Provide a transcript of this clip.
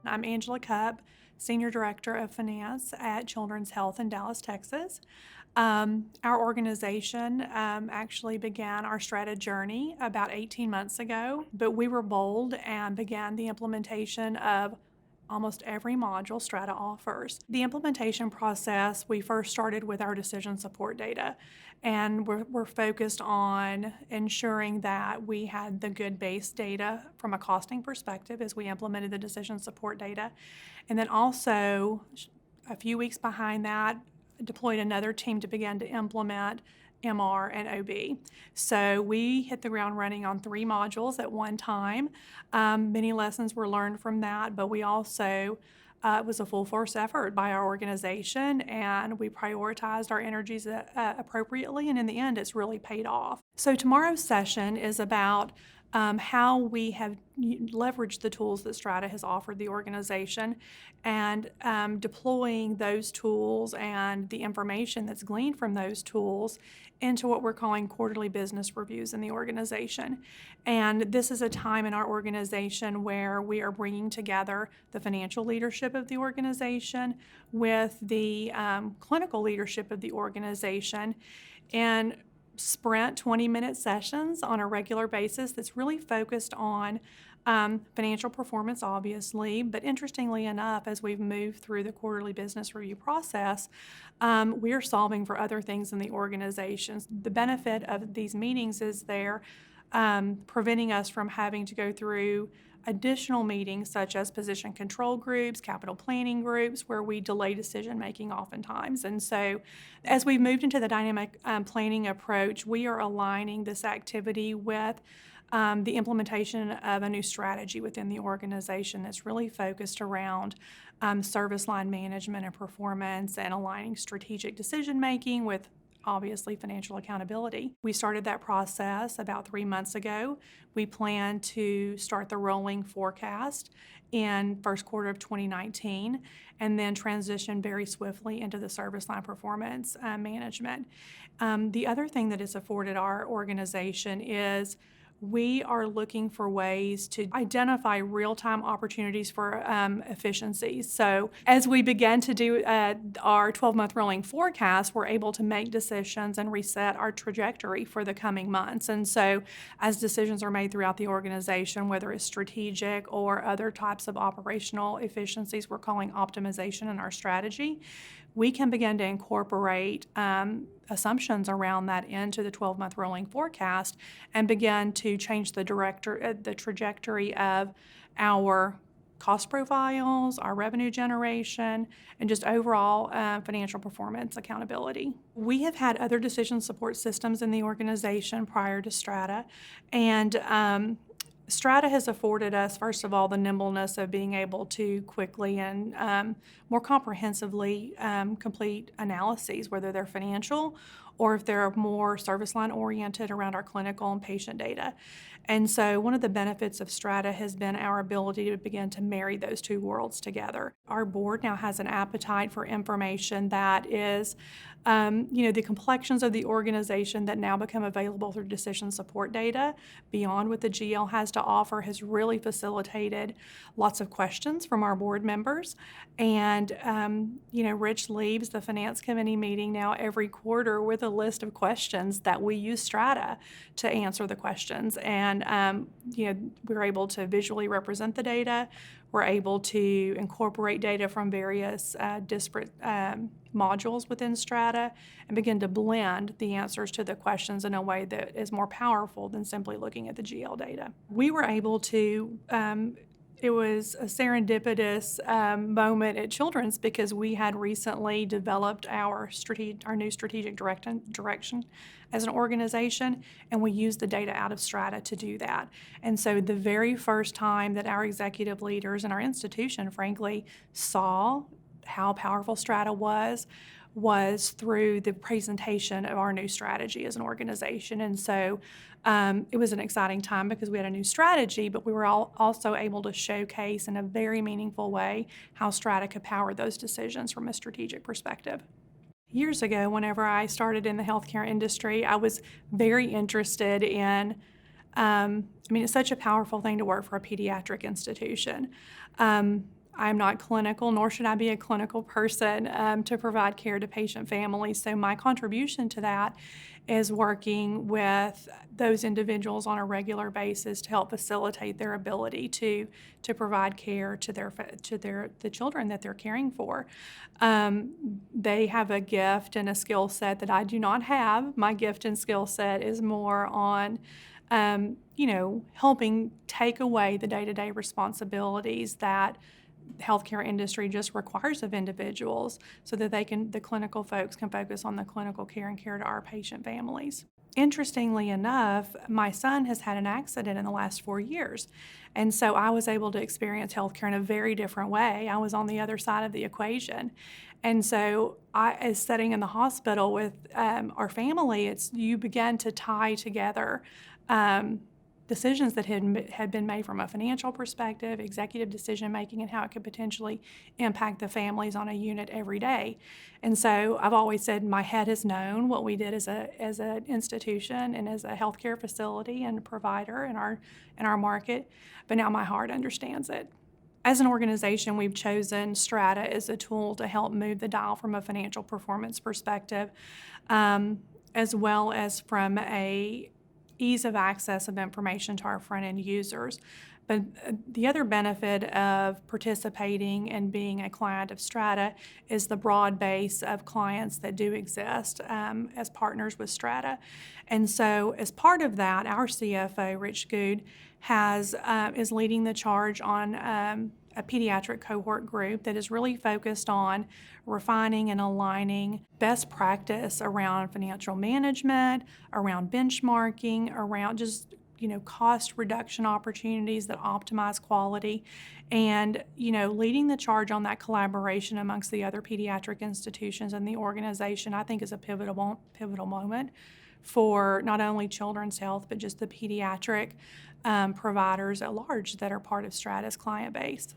I'm Angela Cupp, Senior Director of Finance at Children's Health in Dallas, Texas. Our organization actually began our Strata journey about 18 months ago, but we were bold and began the implementation of almost every module Strata offers. The implementation process, we first started with our decision support data, and we're focused on ensuring that we had the good base data from a costing perspective as we implemented the decision support data. And then also, a few weeks behind that, deployed another team to begin to implement MR and OB. So we hit the ground running on 3 modules at one time. Many lessons were learned from that, but we also, it was a full force effort by our organization, and we prioritized our energies appropriately, and in the end, it's really paid off. So tomorrow's session is about how we have leveraged the tools that Strata has offered the organization and deploying those tools and the information that's gleaned from those tools into what we're calling quarterly business reviews in the organization. And this is a time in our organization where we are bringing together the financial leadership of the organization with the clinical leadership of the organization, and sprint 20-minute sessions on a regular basis that's really focused on financial performance, obviously, but interestingly enough, as we've moved through the quarterly business review process, we are solving for other things in the organizations. The benefit of these meetings is they're preventing us from having to go through additional meetings such as position control groups, capital planning groups, where we delay decision making oftentimes. And so as we've moved into the dynamic planning approach, we are aligning this activity with the implementation of a new strategy within the organization that's really focused around service line management and performance and aligning strategic decision making with obviously financial accountability. We started that process about 3 months ago. We plan to start the rolling forecast in first quarter of 2019 and then transition very swiftly into the service line performance management. The other thing that has afforded our organization is we are looking for ways to identify real-time opportunities for efficiencies. So as we began to do our 12-month rolling forecast, we're able to make decisions and reset our trajectory for the coming months. And so as decisions are made throughout the organization, whether it's strategic or other types of operational efficiencies we're calling optimization in our strategy, we can begin to incorporate assumptions around that into the 12-month rolling forecast and begin to change the trajectory of our cost profiles, our revenue generation, and just overall financial performance accountability. We have had other decision support systems in the organization prior to Strata, and Strata has afforded us, first of all, the nimbleness of being able to quickly and more comprehensively complete analyses, whether they're financial or if they're more service line oriented around our clinical and patient data. And so one of the benefits of Strata has been our ability to begin to marry those two worlds together. Our board now has an appetite for information that is the complexions of the organization that now become available through decision support data beyond what the GL has to offer has really facilitated lots of questions from our board members. And, Rich leaves the finance committee meeting now every quarter with a list of questions that we use Strata to answer the questions. And, we're able to visually represent the data. We're able to incorporate data from various disparate modules within Strata and begin to blend the answers to the questions in a way that is more powerful than simply looking at the GL data. We were able to it was a serendipitous moment at Children's because we had recently developed our new strategic direction as an organization, and we used the data out of Strata to do that. And so the very first time that our executive leaders and our institution, frankly, saw how powerful Strata was through the presentation of our new strategy as an organization. And so it was an exciting time because we had a new strategy, but we were also able to showcase in a very meaningful way how Strata could power those decisions from a strategic perspective. Years ago, whenever I started in the healthcare industry, I was very interested in it's such a powerful thing to work for a pediatric institution. I'm not clinical, nor should I be a clinical person to provide care to patient families. So my contribution to that is working with those individuals on a regular basis to help facilitate their ability to provide care to the children that they're caring for. They have a gift and a skill set that I do not have. My gift and skill set is more on helping take away the day-to-day responsibilities that healthcare industry just requires of individuals so that the clinical folks can focus on the clinical care and care to our patient families. Interestingly enough, my son has had an accident in the last 4 years. And so I was able to experience healthcare in a very different way. I was on the other side of the equation. And so as sitting in the hospital with our family, you begin to tie together decisions that had been made from a financial perspective, executive decision making, and how it could potentially impact the families on a unit every day. And so I've always said my head has known what we did as an institution and as a healthcare facility and provider in our market, but now my heart understands it. As an organization, we've chosen Strata as a tool to help move the dial from a financial performance perspective, as well as from a ease of access of information to our front-end users. But the other benefit of participating and being a client of Strata is the broad base of clients that do exist as partners with Strata. And so as part of that, our CFO, Rich Good, is leading the charge on a pediatric cohort group that is really focused on refining and aligning best practice around financial management, around benchmarking, around just cost reduction opportunities that optimize quality, and leading the charge on that collaboration amongst the other pediatric institutions and the organization, I think is a pivotal moment for not only children's health but just the pediatric providers at large that are part of Strata's client base.